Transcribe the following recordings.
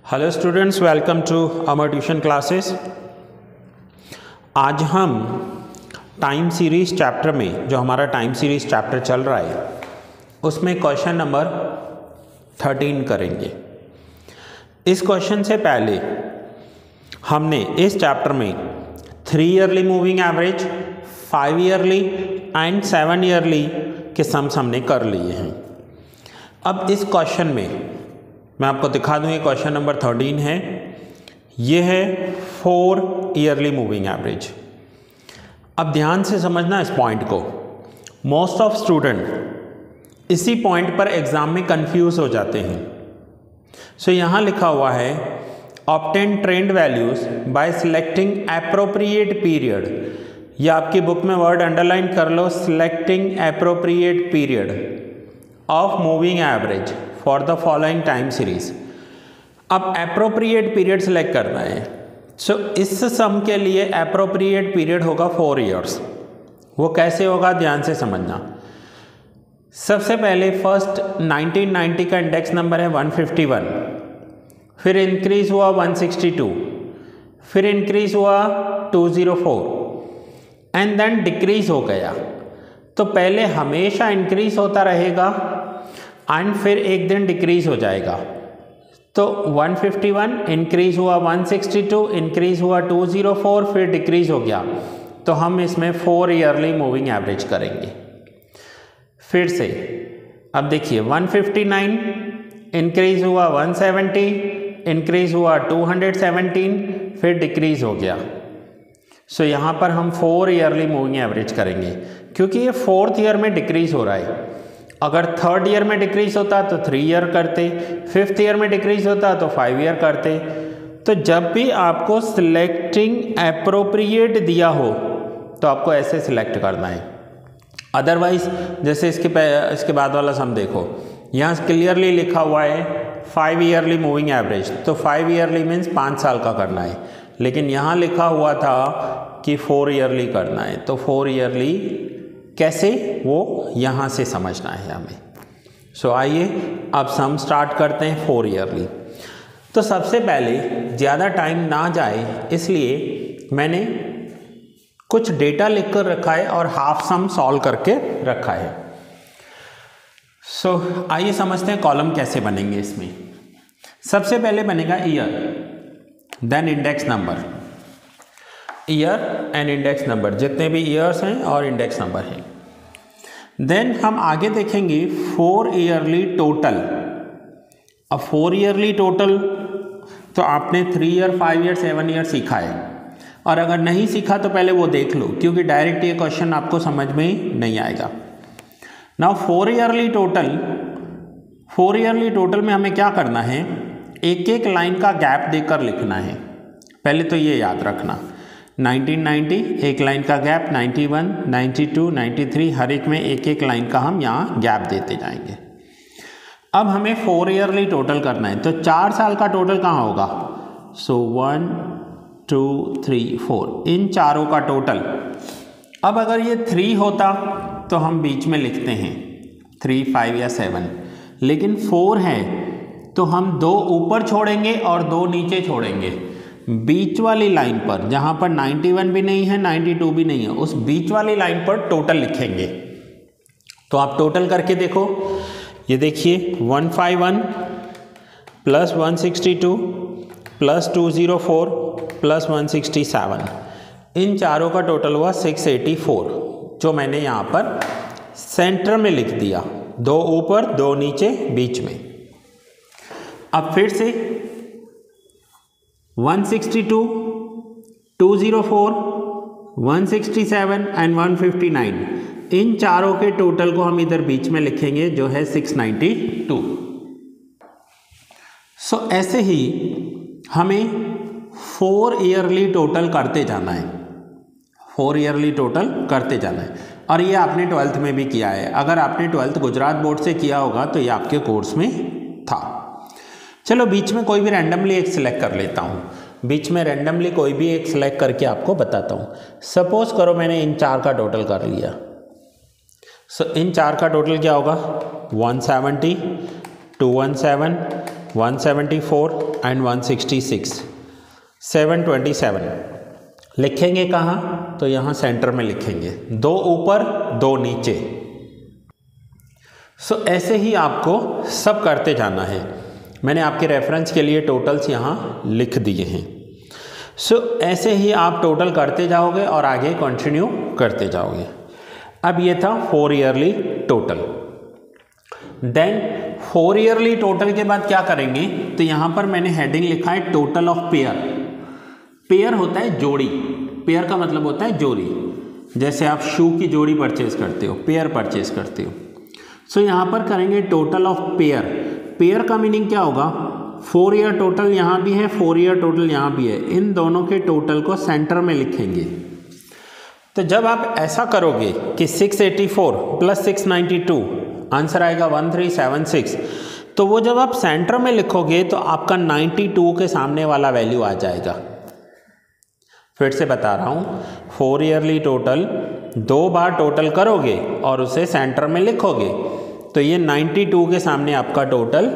Hello students, welcome to our tuition classes. आज हम time series chapter में, जो हमारा टाइम सीरीज़ चैप्टर चल रहा है, उसमें क्वेश्चन नंबर 13 करेंगे। इस क्वेश्चन से पहले हमने इस चैप्टर में 3 yearly moving average, 5 yearly and 7 yearly के सम्स हमने कर लिए हैं। अब इस क्वेश्चन में मैं आपको दिखा दूँ, ये क्वेश्चन नंबर 13 है। ये है 4 ईयरली मूविंग एवरेज। अब ध्यान से समझना इस पॉइंट को। मोस्ट ऑफ स्टूडेंट इसी पॉइंट पर एग्जाम में कंफ्यूज हो जाते हैं। सो यहाँ लिखा हुआ है obtain trend values by selecting appropriate period, या आपकी बुक में वर्ड अंडरलाइन कर लो, selecting appropriate period of moving average for the following time series. अब एप्रोप्रिएट पीरियड सिलेक्ट करना है। सो इस सम के लिए एप्रोप्रिएट पीरियड होगा 4 ईयर्स। वो कैसे होगा, ध्यान से समझना। सबसे पहले फर्स्ट 1990 का इंडेक्स नंबर है 151, फिर इंक्रीज हुआ 162, फिर इंक्रीज हुआ 204 एंड देन डिक्रीज हो गया। तो पहले हमेशा इंक्रीज होता रहेगा एंड फिर एक दिन डिक्रीज हो जाएगा। तो 151 इंक्रीज हुआ 162, इंक्रीज हुआ 204, फिर डिक्रीज हो गया। तो हम इसमें 4 ईयरली मूविंग एवरेज करेंगे। फिर से अब देखिए 159 इंक्रीज हुआ 170, इंक्रीज हुआ 217, फिर डिक्रीज हो गया। सो यहाँ पर हम 4 ईयरली मूविंग एवरेज करेंगे, क्योंकि ये 4th ईयर में डिक्रीज हो रहा है। अगर 3rd ईयर में डिक्रीज होता तो 3 ईयर करते, 5th ईयर में डिक्रीज होता तो 5 ईयर करते। तो जब भी आपको सिलेक्टिंग एप्रोप्रिएट दिया हो तो आपको ऐसे सिलेक्ट करना है। अदरवाइज जैसे इसके बाद वाला सम देखो, यहाँ क्लियरली लिखा हुआ है 5 ईयरली मूविंग एवरेज, तो 5 ईयरली मीन्स 5 साल का करना है, लेकिन यहाँ लिखा हुआ था कि 4 ईयरली करना है। तो 4 ईयरली कैसे, वो यहाँ से समझना है हमें। सो आइए अब सम स्टार्ट करते हैं 4 ईयरली। तो सबसे पहले ज़्यादा टाइम ना जाए इसलिए मैंने कुछ डेटा लिख कर रखा है और हाफ सम सॉल्व करके रखा है। सो आइए समझते हैं कॉलम कैसे बनेंगे इसमें। सबसे पहले बनेगा year, then index number, year and index number, जितने भी ईयर्स हैं और इंडेक्स नंबर हैं। देन हम आगे देखेंगे 4 ईयरली टोटल। अब 4 ईयरली टोटल तो आपने 3 ईयर, 5 ईयर, 7 ईयर सीखा है, और अगर नहीं सीखा तो पहले वो देख लो, क्योंकि डायरेक्ट ये क्वेश्चन आपको समझ में नहीं आएगा। नाउ 4 ईयरली टोटल में हमें क्या करना है, एक एक लाइन का गैप देकर लिखना है। पहले तो ये याद रखना, 1990 एक लाइन का गैप, 91, 92, 93, हर एक में एक एक लाइन का हम यहाँ गैप देते जाएंगे। अब हमें 4 ईयरली टोटल करना है, तो 4 साल का टोटल कहाँ होगा। सो 1 2 3 4, इन चारों का टोटल। अब अगर ये 3 होता तो हम बीच में लिखते हैं 3, 5 या 7, लेकिन 4 है तो हम 2 ऊपर छोड़ेंगे और 2 नीचे छोड़ेंगे। बीच वाली लाइन पर, जहाँ पर 91 भी नहीं है, 92 भी नहीं है, उस बीच वाली लाइन पर टोटल लिखेंगे। तो आप टोटल करके देखो, ये देखिए 151 प्लस 162 प्लस 204 प्लस 167, इन चारों का टोटल हुआ 684, जो मैंने यहाँ पर सेंटर में लिख दिया, 2 ऊपर 2 नीचे बीच में। अब फिर से 162, 204, 167 एंड 159, इन चारों के टोटल को हम इधर बीच में लिखेंगे, जो है 692। सो ऐसे ही हमें 4 ईयरली टोटल करते जाना है, 4 ईयरली टोटल करते जाना है। और ये आपने 12th में भी किया है। अगर आपने 12th गुजरात बोर्ड से किया होगा तो ये आपके कोर्स में था। चलो बीच में कोई भी रैंडमली एक सिलेक्ट कर लेता हूँ, बीच में रैंडमली कोई भी एक सिलेक्ट करके आपको बताता हूँ। सपोज करो मैंने इन 4 का टोटल कर लिया। सो इन 4 का टोटल क्या होगा, 170, 217, 174 एंड 166, 727 लिखेंगे कहाँ? तो यहाँ सेंटर में लिखेंगे, 2 ऊपर 2 नीचे। सो ऐसे ही आपको सब करते जाना है। मैंने आपके रेफरेंस के लिए टोटल्स यहाँ लिख दिए हैं। सो ऐसे ही आप टोटल करते जाओगे और आगे कंटिन्यू करते जाओगे। अब ये था 4 yearly total. Then 4 yearly total के बाद क्या करेंगे? तो यहाँ पर मैंने हेडिंग लिखा है टोटल ऑफ पेयर। पेयर होता है जोड़ी, पेयर का मतलब होता है जोड़ी। जैसे आप शू की जोड़ी परचेज करते हो, पेयर परचेज करते हो। सो यहाँ पर करेंगे टोटल ऑफ पेयर। पेयर का मीनिंग क्या होगा? 4 ईयर टोटल यहाँ भी है, 4 ईयर टोटल यहाँ भी है, इन दोनों के टोटल को सेंटर में लिखेंगे। तो जब आप ऐसा करोगे कि 684 प्लस 692 आंसर आएगा 1376, तो वो जब आप सेंटर में लिखोगे तो आपका 92 के सामने वाला वैल्यू आ जाएगा। फिर से बता रहा हूँ, 4 ईयरली टोटल 2 बार टोटल करोगे और उसे सेंटर में लिखोगे तो ये 92 के सामने आपका टोटल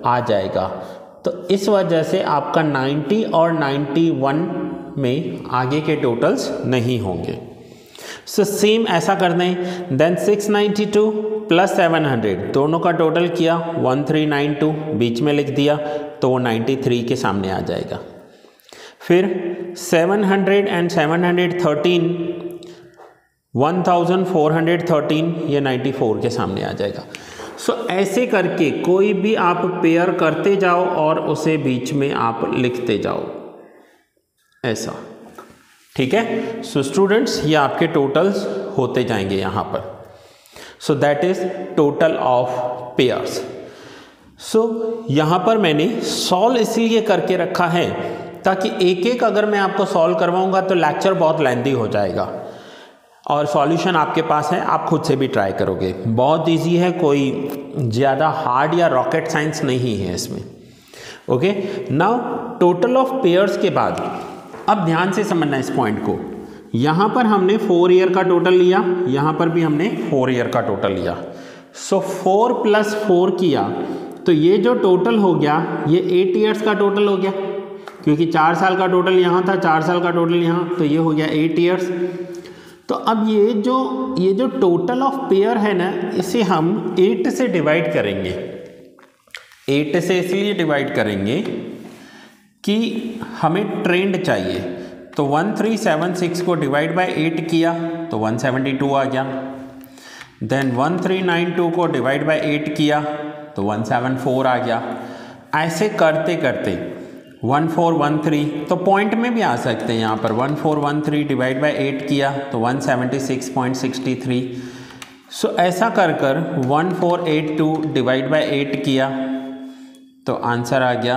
आ जाएगा। तो इस वजह से आपका 90 और 91 में आगे के टोटल्स नहीं होंगे। सो सेम ऐसा कर दें। देन 692 प्लस 700 दोनों का टोटल किया 1392, बीच में लिख दिया तो वो 93 के सामने आ जाएगा। फिर 700 एंड 713 1413 ये 94 के सामने आ जाएगा। सो ऐसे करके कोई भी आप पेयर करते जाओ और उसे बीच में आप लिखते जाओ, ऐसा। ठीक है। सो स्टूडेंट्स, ये आपके टोटल्स होते जाएंगे यहाँ पर। So that is total of pairs. So यहाँ पर मैंने सॉल्व इसलिए करके रखा है ताकि एक एक अगर मैं आपको सॉल्व करवाऊँगा तो लेक्चर बहुत लेंथी हो जाएगा और सॉल्यूशन आपके पास है, आप खुद से भी ट्राई करोगे। बहुत इजी है, कोई ज़्यादा हार्ड या रॉकेट साइंस नहीं है इसमें। Okay, now total of pairs के बाद अब ध्यान से समझना इस पॉइंट को। यहाँ पर हमने 4 ईयर का टोटल लिया, यहाँ पर भी हमने 4 ईयर का टोटल लिया। सो 4 प्लस 4 किया तो ये जो टोटल हो गया ये 8 ईयर्स का टोटल हो गया, क्योंकि 4 साल का टोटल यहाँ था, 4 साल का टोटल यहाँ, तो ये हो गया 8 ईयर्स। तो अब ये जो टोटल ऑफ पेयर है ना, इसे हम 8 से डिवाइड करेंगे। 8 से इसलिए डिवाइड करेंगे कि हमें ट्रेंड चाहिए। तो 1376 को डिवाइड बाय 8 किया तो 172 आ गया। देन 1392 को डिवाइड बाय 8 किया तो 174 आ गया। ऐसे करते करते 1413, तो पॉइंट में भी आ सकते हैं यहाँ पर। 1413 डिवाइड बाय 8 किया तो 176.63। सो ऐसा कर 1482 डिवाइड बाय 8 किया तो आंसर आ गया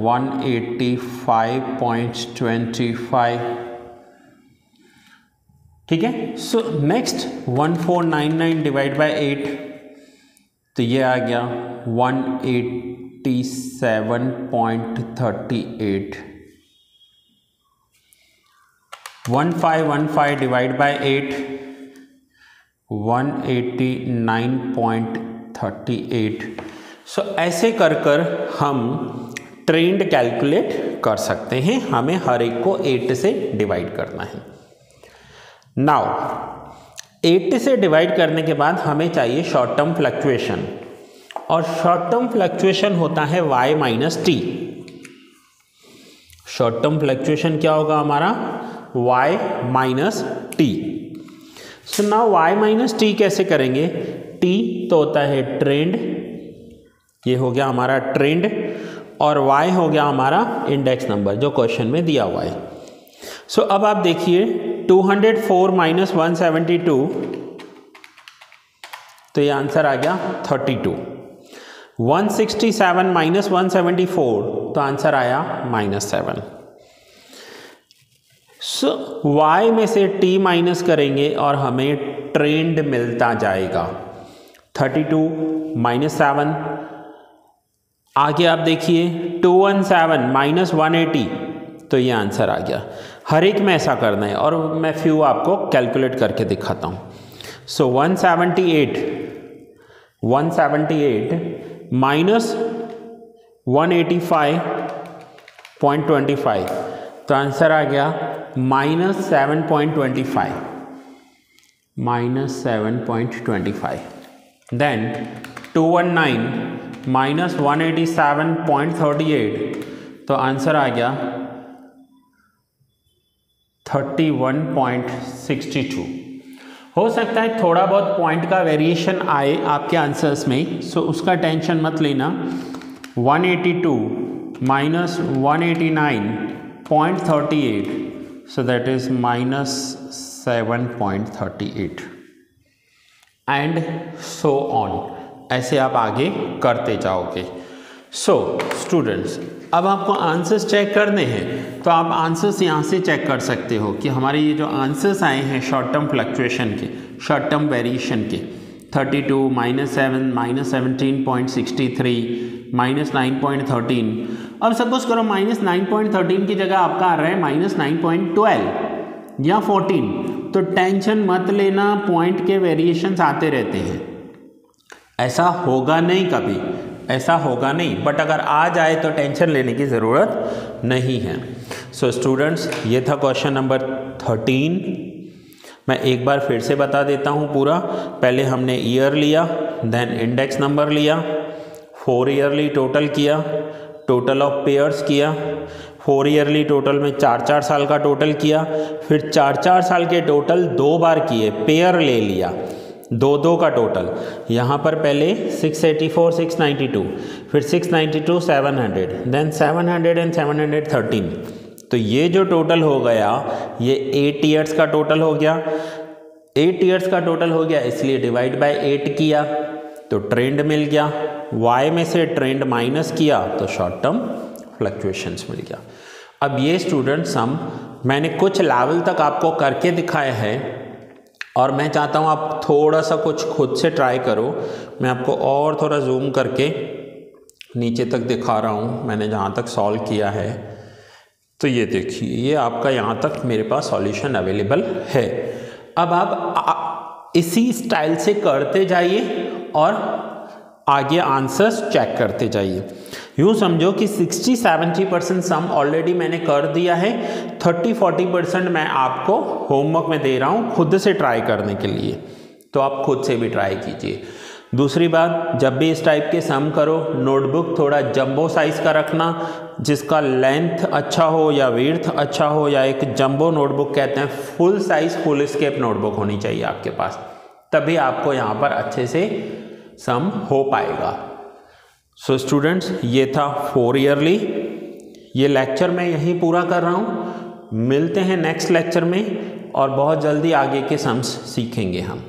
185.25। ठीक है। सो नेक्स्ट 1499 डिवाइड बाय 8 तो ये आ गया 187.38। 1515 डिवाइड बाय 8 189.38। सो ऐसे कर हम ट्रेंड कैलकुलेट कर सकते हैं। हमें हर एक को 8 से डिवाइड करना है। नाउ 8 से डिवाइड करने के बाद हमें चाहिए शॉर्ट टर्म फ्लक्चुएशन, और शॉर्ट टर्म फ्लक्चुएशन होता है y minus T. Short term fluctuation क्या होगा हमारा? y minus T. So now y minus T कैसे करेंगे? t तो होता है ट्रेंड, ये हो गया हमारा ट्रेंड, और y हो गया हमारा इंडेक्स नंबर जो क्वेश्चन में दिया हुआ है। सो अब आप देखिए 204 माइनस 172 तो ये आंसर आ गया 32। 167 माइनस 174 तो आंसर आया -7। सो y में से t माइनस करेंगे और हमें ट्रेंड मिलता जाएगा। 32 माइनस 7, आगे आप देखिए 217 माइनस 180 तो ये आंसर आ गया। हर एक में ऐसा करना है और मैं फ्यू आपको कैलकुलेट करके दिखाता हूँ। सो 178 माइनस 185.25, तो आंसर आ गया -7.25, -7.25। देन 219 -187.38, तो आंसर आ गया 31.62। हो सकता है थोड़ा बहुत पॉइंट का वेरिएशन आए आपके आंसर्स में, सो उसका टेंशन मत लेना। 182 -189.38, so that is -7.38 and so on। ऐसे आप आगे करते जाओगे। सो स्टूडेंट्स, अब आपको आंसर्स चेक करने हैं, तो आप आंसर्स यहाँ से चेक कर सकते हो कि हमारे ये जो आंसर्स आए हैं शॉर्ट टर्म फ्लक्चुएशन के, शॉर्ट टर्म वेरिएशन के, 32 -7 -17.63 -9.13। अब सपोज करो -9.13 की जगह आपका आ रहा है -9.12 या 14, तो टेंशन मत लेना, पॉइंट के वेरिएशंस आते रहते हैं। ऐसा होगा नहीं, कभी ऐसा होगा नहीं, बट अगर आ जाए तो टेंशन लेने की ज़रूरत नहीं है। सो स्टूडेंट्स, ये था क्वेश्चन नंबर 13। मैं एक बार फिर से बता देता हूँ पूरा। पहले हमने ईयर लिया, देन इंडेक्स नंबर लिया, 4 ईयरली टोटल किया, टोटल ऑफ पेयर्स किया, 4 ईयरली टोटल में 4-4 साल का टोटल किया, फिर 4-4 साल के टोटल 2 बार किए, पेयर ले लिया, 2-2 का टोटल। यहाँ पर पहले 684 692, फिर 692 700, देन 700 एंड 713। तो ये जो टोटल हो गया ये 8 ईयर्स का टोटल हो गया। 8 ईयर्स का टोटल हो गया, इसलिए डिवाइड बाय 8 किया तो ट्रेंड मिल गया। y में से ट्रेंड माइनस किया तो शॉर्ट टर्म फ्लक्चुएशंस मिल गया। अब ये स्टूडेंट सम मैंने कुछ लेवल तक आपको करके दिखाया है और मैं चाहता हूँ आप थोड़ा सा कुछ खुद से ट्राई करो। मैं आपको और थोड़ा जूम करके नीचे तक दिखा रहा हूँ, मैंने जहाँ तक सॉल्व किया है। तो ये देखिए, ये आपका यहाँ तक मेरे पास सॉल्यूशन अवेलेबल है। अब आप इसी स्टाइल से करते जाइए और आगे आंसर्स चेक करते जाइए। यूँ समझो कि 60-70% सम ऑलरेडी मैंने कर दिया है, 30-40% मैं आपको होमवर्क में दे रहा हूँ खुद से ट्राई करने के लिए, तो आप खुद से भी ट्राई कीजिए। दूसरी बात, जब भी इस टाइप के सम करो नोटबुक थोड़ा जंबो साइज़ का रखना, जिसका लेंथ अच्छा हो या विड्थ अच्छा हो, या एक जंबो नोटबुक कहते हैं, full size foolscap notebook होनी चाहिए आपके पास, तभी आपको यहाँ पर अच्छे से सम हो पाएगा। सो स्टूडेंट्स, ये था 4 ईयरली। ये लेक्चर मैं यहीं पूरा कर रहा हूँ। मिलते हैं नेक्स्ट लेक्चर में और बहुत जल्दी आगे के सम्स सीखेंगे हम।